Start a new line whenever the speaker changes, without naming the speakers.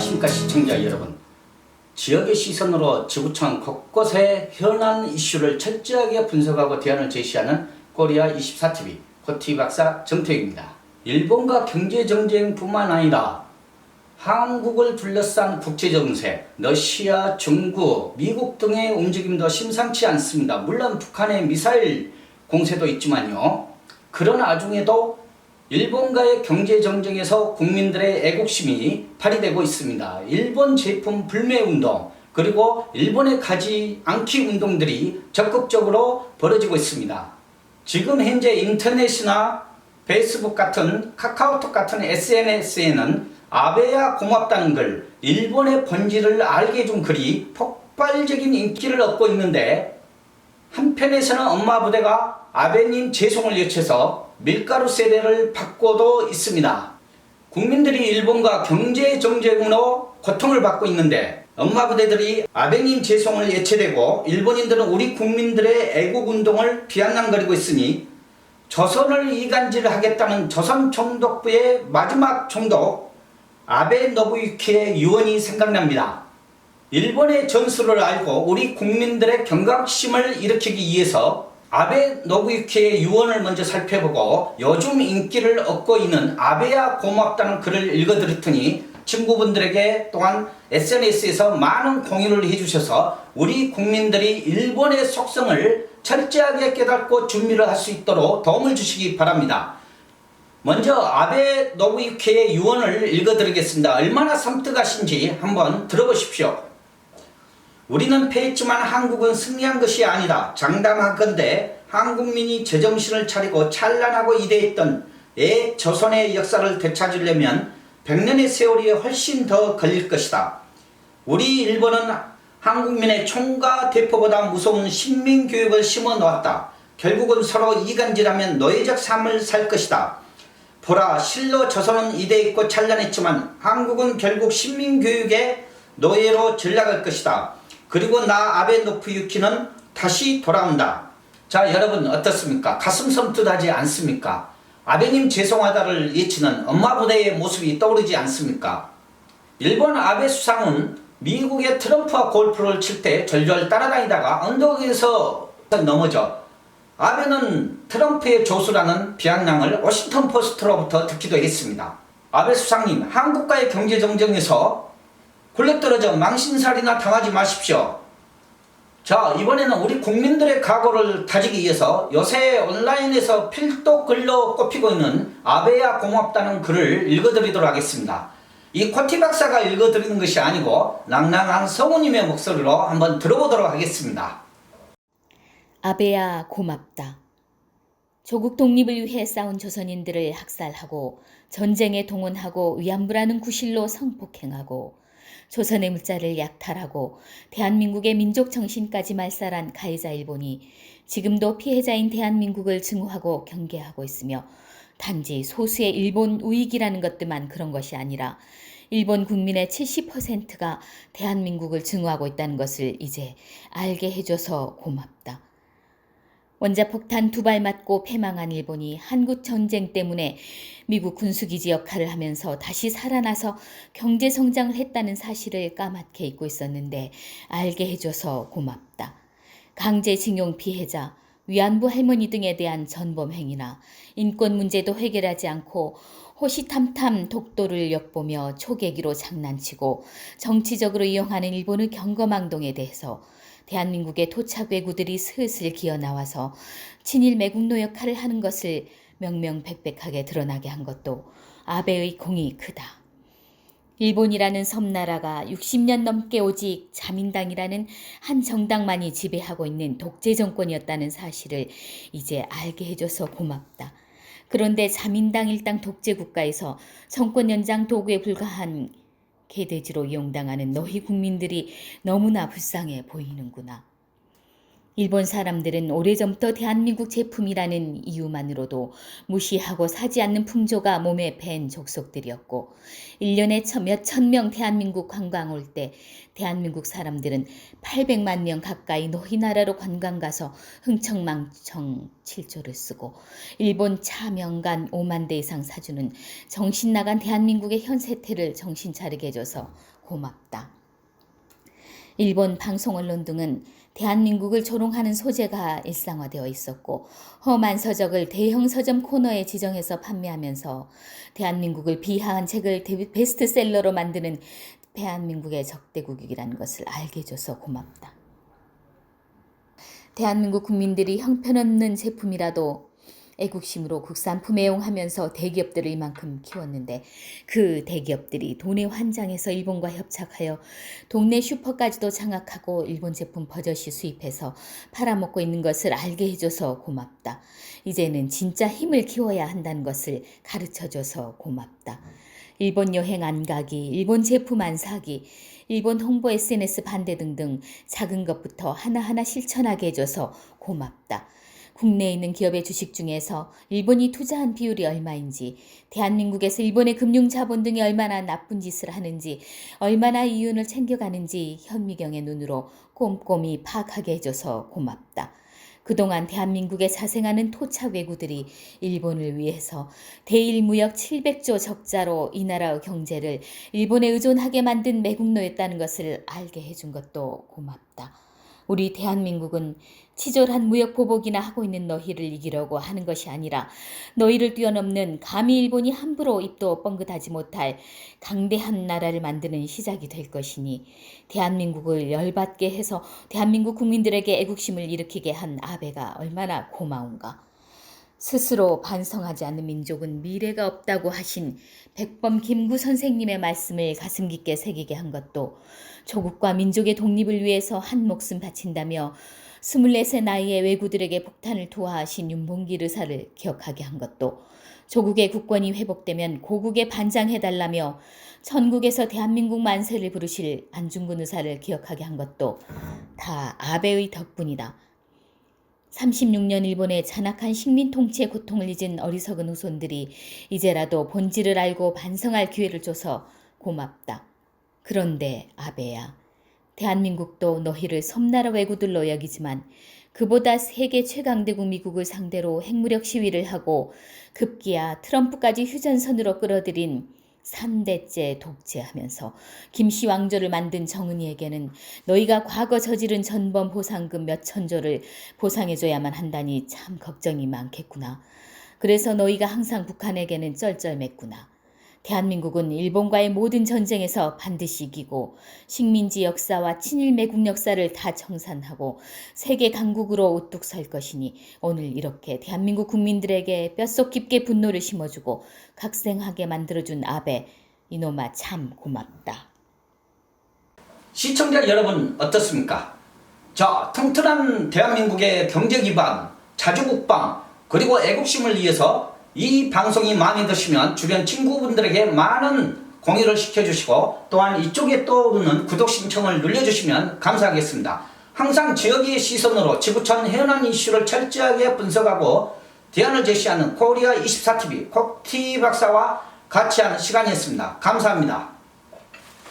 안녕하십니까 시청자 여러분. 지역의 시선으로 지구촌 곳곳의 현안 이슈를 철저하게 분석하고 대안을 제시하는 코리아24TV 코티 박사 정태입니다. 일본과 경제정쟁뿐만 아니라 한국을 둘러싼 국제정세, 러시아, 중국, 미국 등의 움직임도 심상치 않습니다. 물론 북한의 미사일 공세도 있지만요. 그러나 중에도 일본과의 경제정쟁에서 국민들의 애국심이 발휘되고 있습니다. 일본 제품 불매운동 그리고 일본에 가지 않기 운동들이 적극적으로 벌어지고 있습니다. 지금 현재 인터넷이나 페이스북 같은 카카오톡 같은 SNS에는 아베야 고맙다는 글, 일본의 본질을 알게 해준 글이 폭발적인 인기를 얻고 있는데 한편에서는 엄마 부대가 아베님 재송을 외쳐서 밀가루 세례를 받고도 있습니다. 국민들이 일본과 경제정쟁으로 고통을 받고 있는데 엄마 부대들이 아베님 재송을 외쳐대고 일본인들은 우리 국민들의 애국운동을 비아냥거리고 있으니 조선을 이간질하겠다는 조선총독부의 마지막 총독 아베 노부유키의 유언이 생각납니다. 일본의 전술을 알고 우리 국민들의 경각심을 일으키기 위해서 아베 노부유키의 유언을 먼저 살펴보고 요즘 인기를 얻고 있는 아베야 고맙다는 글을 읽어드렸더니 친구분들에게 또한 SNS에서 많은 공유를 해주셔서 우리 국민들이 일본의 속성을 철저하게 깨닫고 준비를 할 수 있도록 도움을 주시기 바랍니다. 먼저 아베 노부유키의 유언을 읽어드리겠습니다. 얼마나 섬뜩하신지 한번 들어보십시오. 우리는 패했지만 한국은 승리한 것이 아니다. 장담하건대 한국민이 제정신을 차리고 찬란하고 위대했던 조선의 역사를 되찾으려면 100년의 세월이 훨씬 더 걸릴 것이다. 우리 일본은 한국민의 총과 대포보다 무서운 신민교육을 심어 놓았다. 결국은 서로 이간질하면 노예적 삶을 살 것이다. 보라, 실로 조선은 위대했고 찬란했지만 한국은 결국 신민교육의 노예로 전락할 것이다. 그리고 나 아베 노부유키는 다시 돌아온다. 자, 여러분 어떻습니까? 가슴 섬뜩하지 않습니까? 아베님 죄송하다를 외치는 엄마 부대의 모습이 떠오르지 않습니까? 일본 아베 수상은 미국의 트럼프와 골프를 칠 때 절절 따라다니다가 언덕에서 넘어져 아베는 트럼프의 조수라는 비아냥을 워싱턴 포스트로부터 듣기도 했습니다. 아베 수상님, 한국과의 경제정쟁에서 굴러떨어져 망신살이나 당하지 마십시오. 자, 이번에는 우리 국민들의 각오를 다지기 위해서 요새 온라인에서 필독글로 꼽히고 있는 아베야 고맙다는 글을 읽어드리도록 하겠습니다. 이 코티 박사가 읽어드리는 것이 아니고 낭낭한 성우님의 목소리로 한번 들어보도록 하겠습니다.
아베야 고맙다. 조국 독립을 위해 싸운 조선인들을 학살하고 전쟁에 동원하고 위안부라는 구실로 성폭행하고 조선의 물자를 약탈하고 대한민국의 민족 정신까지 말살한 가해자 일본이 지금도 피해자인 대한민국을 증오하고 경계하고 있으며 단지 소수의 일본 우익이라는 것들만 그런 것이 아니라 일본 국민의 70%가 대한민국을 증오하고 있다는 것을 이제 알게 해줘서 고맙다. 원자폭탄 2발 맞고 패망한 일본이 한국전쟁 때문에 미국 군수기지 역할을 하면서 다시 살아나서 경제성장을 했다는 사실을 까맣게 잊고 있었는데 알게 해줘서 고맙다. 강제징용 피해자, 위안부 할머니 등에 대한 전범행위나 인권 문제도 해결하지 않고 호시탐탐 독도를 엿보며 초계기로 장난치고 정치적으로 이용하는 일본의 경거망동에 대해서 대한민국의 토착외구들이 슬슬 기어나와서 친일 매국노 역할을 하는 것을 명명백백하게 드러나게 한 것도 아베의 공이 크다. 일본이라는 섬나라가 60년 넘게 오직 자민당이라는 한 정당만이 지배하고 있는 독재 정권이었다는 사실을 이제 알게 해줘서 고맙다. 그런데 자민당 일당 독재 국가에서 정권 연장 도구에 불과한 개돼지로 이용당하는 너희 국민들이 너무나 불쌍해 보이는구나. 일본 사람들은 오래전부터 대한민국 제품이라는 이유만으로도 무시하고 사지 않는 풍조가 몸에 밴 족속들이었고 1년에 몇천 명 대한민국 관광 올 때 대한민국 사람들은 800만 명 가까이 너희 나라로 관광 가서 흥청망청 7조를 쓰고 일본 차 명간 5만 대 이상 사주는 정신 나간 대한민국의 현세태를 정신 차리게 해줘서 고맙다. 일본 방송 언론 등은 대한민국을 조롱하는 소재가 일상화되어 있었고 험한 서적을 대형 서점 코너에 지정해서 판매하면서 대한민국을 비하한 책을 베스트셀러로 만드는 대한민국의 적대국이라는 것을 알게 해줘서 고맙다. 대한민국 국민들이 형편없는 제품이라도 애국심으로 국산품 애용하면서 대기업들을 이만큼 키웠는데 그 대기업들이 돈에 환장해서 일본과 협착하여 동네 슈퍼까지도 장악하고 일본 제품 버젓이 수입해서 팔아먹고 있는 것을 알게 해줘서 고맙다. 이제는 진짜 힘을 키워야 한다는 것을 가르쳐줘서 고맙다. 일본 여행 안 가기, 일본 제품 안 사기, 일본 홍보 SNS 반대 등등 작은 것부터 하나하나 실천하게 해줘서 고맙다. 국내에 있는 기업의 주식 중에서 일본이 투자한 비율이 얼마인지, 대한민국에서 일본의 금융자본 등이 얼마나 나쁜 짓을 하는지, 얼마나 이윤을 챙겨가는지 현미경의 눈으로 꼼꼼히 파악하게 해줘서 고맙다. 그동안 대한민국에 자생하는 토착 외구들이 일본을 위해서 대일 무역 700조 적자로 이 나라의 경제를 일본에 의존하게 만든 매국노였다는 것을 알게 해준 것도 고맙다. 우리 대한민국은 치졸한 무역 보복이나 하고 있는 너희를 이기려고 하는 것이 아니라 너희를 뛰어넘는 감히 일본이 함부로 입도 뻥긋하지 못할 강대한 나라를 만드는 시작이 될 것이니 대한민국을 열받게 해서 대한민국 국민들에게 애국심을 일으키게 한 아베가 얼마나 고마운가. 스스로 반성하지 않는 민족은 미래가 없다고 하신 백범 김구 선생님의 말씀을 가슴 깊게 새기게 한 것도 조국과 민족의 독립을 위해서 한 목숨 바친다며 24세 나이에 왜구들에게 폭탄을 투하하신 윤봉길 의사를 기억하게 한 것도 조국의 국권이 회복되면 고국에 반장해달라며 전국에서 대한민국 만세를 부르실 안중근 의사를 기억하게 한 것도 다 아베의 덕분이다. 36년 일본의 잔악한 식민 통치의 고통을 잊은 어리석은 후손들이 이제라도 본질을 알고 반성할 기회를 줘서 고맙다. 그런데 아베야, 대한민국도 너희를 섬나라 왜구들로 여기지만 그보다 세계 최강대국 미국을 상대로 핵무력 시위를 하고 급기야 트럼프까지 휴전선으로 끌어들인 3대째 독재하면서 김씨 왕조를 만든 정은이에게는 너희가 과거 저지른 전범 보상금 몇 천조를 보상해줘야만 한다니 참 걱정이 많겠구나. 그래서 너희가 항상 북한에게는 쩔쩔맸구나. 대한민국은 일본과의 모든 전쟁에서 반드시 이기고 식민지 역사와 친일 매국 역사를 다 청산하고 세계 강국으로 우뚝 설 것이니 오늘 이렇게 대한민국 국민들에게 뼛속 깊게 분노를 심어주고 각생하게 만들어준 아베, 이놈아 참 고맙다.
시청자 여러분 어떻습니까? 자, 튼튼한 대한민국의 경제 기반, 자주국방, 그리고 애국심을 위해서 이 방송이 마음에 드시면 주변 친구분들에게 많은 공유를 시켜주시고 또한 이쪽에 떠오르는 구독 신청을 눌러주시면 감사하겠습니다. 항상 지역의 시선으로 지구촌 현안 이슈를 철저하게 분석하고 대안을 제시하는 코리아24TV 콕티 박사와 같이 하는 시간이었습니다. 감사합니다.